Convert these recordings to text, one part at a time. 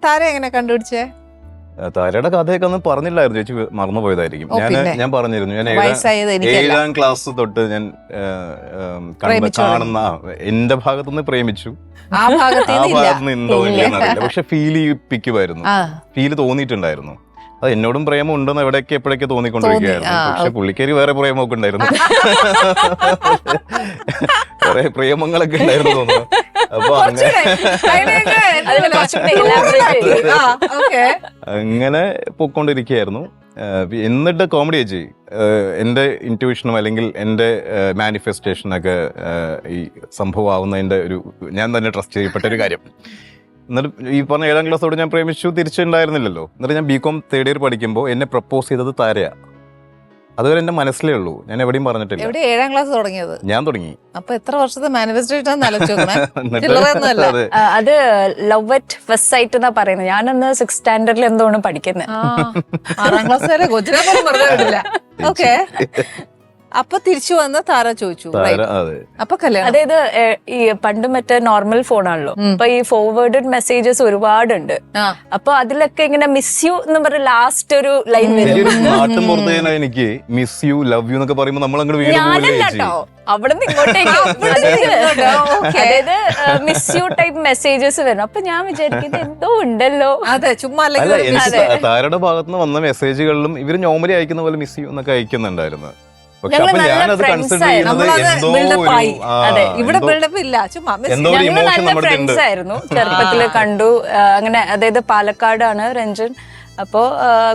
താര എങ്ങനെ കണ്ടുപിടിച്ചേ? താരയുടെ കഥയൊക്കെ ഒന്നും പറഞ്ഞില്ലായിരുന്നു, ചേച്ചി മറന്നുപോയതായിരിക്കും. ഞാൻ പറഞ്ഞിരുന്നു, ഞാൻ 7ാം ക്ലാസ് തൊട്ട് ഞാൻ കാണുന്ന എന്റെ ഭാഗത്തുനിന്ന് പ്രേമിച്ചു. ആ ഭാഗത്തുനിന്ന് ഉണ്ടോ ഇല്ലെന്നറിയില്ല, പക്ഷെ ഫീൽ ചെയ്യിപ്പിക്കുമായിരുന്നു, ഫീൽ തോന്നിയിട്ടുണ്ടായിരുന്നു. അത് എന്നോടും പ്രേമം ഉണ്ടെന്ന് എവിടെയൊക്കെ എപ്പോഴൊക്കെ തോന്നിക്കൊണ്ടിരിക്കുകയായിരുന്നു. പക്ഷെ പുള്ളിക്കാരി വേറെ പ്രേമമൊക്കെ ഉണ്ടായിരുന്നു, വേറെ പ്രേമങ്ങളൊക്കെ ഉണ്ടായിരുന്നു തോന്നുന്നു. അപ്പൊ അങ്ങനെ പൊക്കോണ്ടിരിക്കുകയായിരുന്നു. എന്നിട്ട് കോമഡി ചേച്ചി എന്റെ ഇൻറ്റ്യൂഷനും അല്ലെങ്കിൽ എന്റെ മാനിഫെസ്റ്റേഷനൊക്കെ ഈ സംഭവം ആവുന്നതിന്റെ ഒരു ഞാൻ തന്നെ ട്രസ്റ്റ് ചെയ്യപ്പെട്ട ഒരു കാര്യം. എന്നിട്ട് ഈ പറഞ്ഞ 7ാം ക്ലാസ്സോട് ഞാൻ പ്രേമിച്ചു തിരിച്ചുണ്ടായിരുന്നില്ലല്ലോ. എന്നിട്ട് ഞാൻ BCom 3rd year പഠിക്കുമ്പോൾ എന്നെ പ്രപ്പോസ് ചെയ്തത് താരയാ. അതുവരെ എന്റെ മനസ്സിലേ ഉള്ളൂ, ഞാൻ എവിടെയും പറഞ്ഞിട്ടില്ല. 7ാം ക്ലാസ് തുടങ്ങിയത് ഞാൻ തുടങ്ങി. അപ്പൊ എത്ര വർഷത്തെ മാനിഫെസ്റ്റേഷൻ അത് ലവ് അറ്റ് ഫസ്റ്റ് സൈറ്റ് എന്നാ പറയുന്നത്. ഞാനന്ന് 6th standard എന്തോണ് പഠിക്കുന്നത്. 6ാം ക്ലാസ് വരെ കൊച്ചിനെ. ഓക്കെ, അപ്പൊ തിരിച്ചു വന്ന താര ചോദിച്ചു അപ്പൊ കല്യാണം. അതായത് ഈ പണ്ട് മറ്റേ നോർമൽ ഫോണാണല്ലോ, അപ്പൊ ഈ ഫോർവേഡഡ് മെസ്സേജസ് ഒരുപാടുണ്ട്. അപ്പൊ അതിലൊക്കെ ഇങ്ങനെ മിസ് യു എന്ന് പറഞ്ഞ ലാസ്റ്റ് ഒരു ലൈൻ വരും. എനിക്ക് മിസ് യു ലവ് യു എന്നൊക്കെ പറയുമ്പോ നമ്മൾ ഞാനല്ലോ അവിടെ നിന്ന് ഇങ്ങോട്ടേക്ക് അതായത് മിസ് യു ടൈപ്പ് മെസ്സേജസ് വരും. അപ്പൊ ഞാൻ വിചാരിക്കുന്നത് എന്തോ ഉണ്ടല്ലോ. അതെ, ചുമ്മാ താരയുടെ ഭാഗത്തുനിന്ന് വന്ന മെസ്സേജുകളിലും ഇവര് നോർമലി അയക്കുന്ന പോലെ മിസ് യു എന്നൊക്കെ അയക്കുന്നുണ്ടായിരുന്നു. ഇവിടെ ബിൽഡപ്പ് ഇല്ല, ചുമ്മാ നല്ല ഫ്രണ്ട്സ് ആയിരുന്നു ചെറുപ്പത്തില് കണ്ടു. അങ്ങനെ അതായത് പാലക്കാടാണ് രഞ്ജൻ. അപ്പോ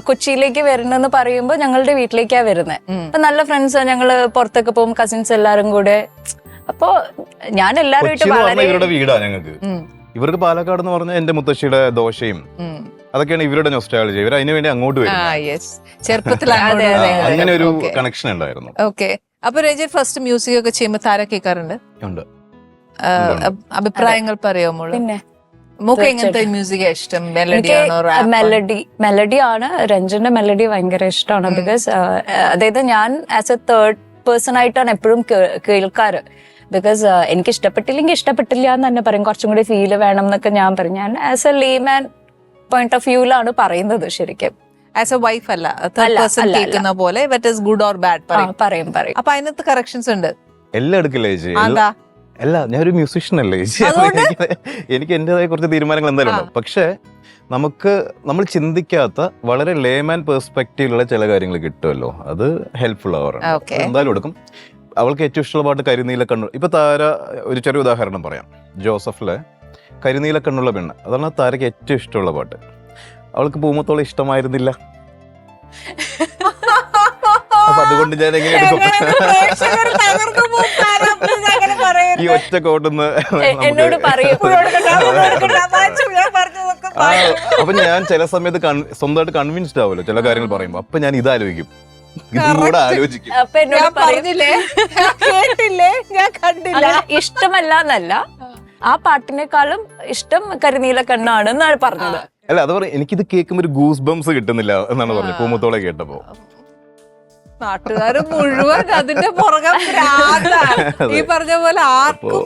കൊച്ചിയിലേക്ക് വരണമെന്ന് പറയുമ്പോ ഞങ്ങളുടെ വീട്ടിലേക്കാ വരുന്നത്. അപ്പൊ നല്ല ഫ്രണ്ട്സ്, ഞങ്ങള് പുറത്തൊക്കെ പോകും കസിൻസ് എല്ലാരും കൂടെ. അപ്പൊ ഞാൻ എല്ലാവരുമായിട്ട് വളരെ ഇവരുടെ വീടാ ഞങ്ങൾക്ക്. ഇവർക്ക് പാലക്കാട് എന്ന് പറഞ്ഞാൽ എന്റെ മുത്തശ്ശിയുടെ ദോശയും അതൊക്കെയാണ് ഇവരുടെ നൊസ്റ്റാളജി. ഇവർ അതിനു വേണ്ടി അങ്ങോട്ട് വരും. അങ്ങനെ ഒരു കണക്ഷൻ ഉണ്ടായിരുന്നു. ഓക്കെ, അപ്പൊ രഞ്ജൻ ഫസ്റ്റ് മ്യൂസിക് ഒക്കെ ചെയ്യുമ്പോ താര കേൾക്കാറുണ്ട്? അഭിപ്രായങ്ങൾ പറയാമോ? പിന്നെ എങ്ങനത്തെ മ്യൂസിക് ഇഷ്ടം? മെലഡി ആണ്. രഞ്ജന്റെ മെലഡി ഭയങ്കര ഇഷ്ടമാണ്. ബിക്കോസ് അതായത് ഞാൻ ആസ് എ തേർഡ് പേഴ്സൺ ആയിട്ടാണ് എപ്പോഴും കേൾക്കാറ്. ബിക്കോസ് എനിക്ക് ഇഷ്ടപ്പെട്ടില്ലെങ്കിൽ ഇഷ്ടപ്പെട്ടില്ല എന്ന് തന്നെ പറയും. കുറച്ചും കൂടി ഫീല് വേണം എന്നൊക്കെ ഞാൻ പറയും. ഞാൻ as a layman point of വ്യൂലാണ് പറയുന്നത്. ശരിക്കും ആസ് എ വൈഫ് അല്ല, കേൾക്കുന്ന പോലെ ഗുഡ് ഓർ ബാഡ് പറയും. അപ്പൊ അതിനകത്ത് കറക്ഷൻസ് ഉണ്ട്. എല്ലാം എടുക്കില്ലേ ചേച്ചി? അല്ല, ഞാനൊരു മ്യൂസീഷ്യൻ അല്ലേ ചേച്ചി. എനിക്ക് എന്റേതായ കുറച്ച് തീരുമാനങ്ങൾ എന്തായാലും ഉണ്ടാവും. പക്ഷെ നമ്മൾ ചിന്തിക്കാത്ത വളരെ ലേമാൻ പെർസ്പെക്റ്റീവിലുള്ള ചില കാര്യങ്ങൾ കിട്ടുമല്ലോ, അത് ഹെൽപ്ഫുൾ ആവാറുണ്ട്. എന്തായാലും എടുക്കും. അവൾക്ക് ഏറ്റവും ഇഷ്ടമുള്ള പാട്ട് കരിനീല കണ്ണു. ഇപ്പൊ താര ഒരു ചെറിയ ഉദാഹരണം പറയാം. ജോസഫിലെ കരിനീല കണ്ണുള്ള പെണ്ണ്, അതാണ് താരക്ക് ഏറ്റവും ഇഷ്ടമുള്ള പാട്ട്. അവൾക്ക് പൂമത്തോളം ഇഷ്ടമായിരുന്നില്ല. അപ്പൊ അതുകൊണ്ട് ഞാൻ എങ്ങനെ എടുക്കും? ഈ ഒറ്റ കോട്ടുന്ന് എന്നോട് പറയും. അപ്പൊ ഞാൻ ചില സമയത്ത് സ്വന്തമായിട്ട് കൺവിൻസ്ഡ് ആവുമല്ലോ ചില കാര്യങ്ങൾ പറയുമ്പോ. അപ്പൊ ഞാൻ ഇതാലോചിക്കും, ആലോചിക്കും. അപ്പൊ എന്നോട് പറഞ്ഞില്ലേ, കേട്ടില്ലേ, ഞാൻ കണ്ടില്ല. ഇഷ്ടമല്ല എന്നല്ല, ആ പാട്ടിനേക്കാളും ഇഷ്ടം കരിനീല കണ്ണാണ് എന്നാണ് പറഞ്ഞത്. അല്ല, അത് പറയാം, എനിക്കിത് കേൾക്കുമ്പോ ഒരു ഗൂസ് ബംസ് കിട്ടുന്നില്ല എന്നാണ് പറഞ്ഞത് പൂമത്തോളെ കേട്ടപ്പോ. നാട്ടുകാര് മുഴുവൻ അതിന്റെ പുറകെ ഈ പറഞ്ഞ പോലെ ആർക്കും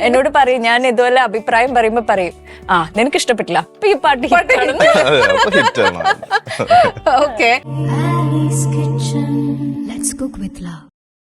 എന്നോട് പറയും. ഞാൻ ഇതുപോലെ അഭിപ്രായം പറയുമ്പോ പറയും, നിനക്ക് ഇഷ്ടപ്പെട്ടില്ല, അപ്പൊ ഈ പാട്ട് okay. Let's cook with love.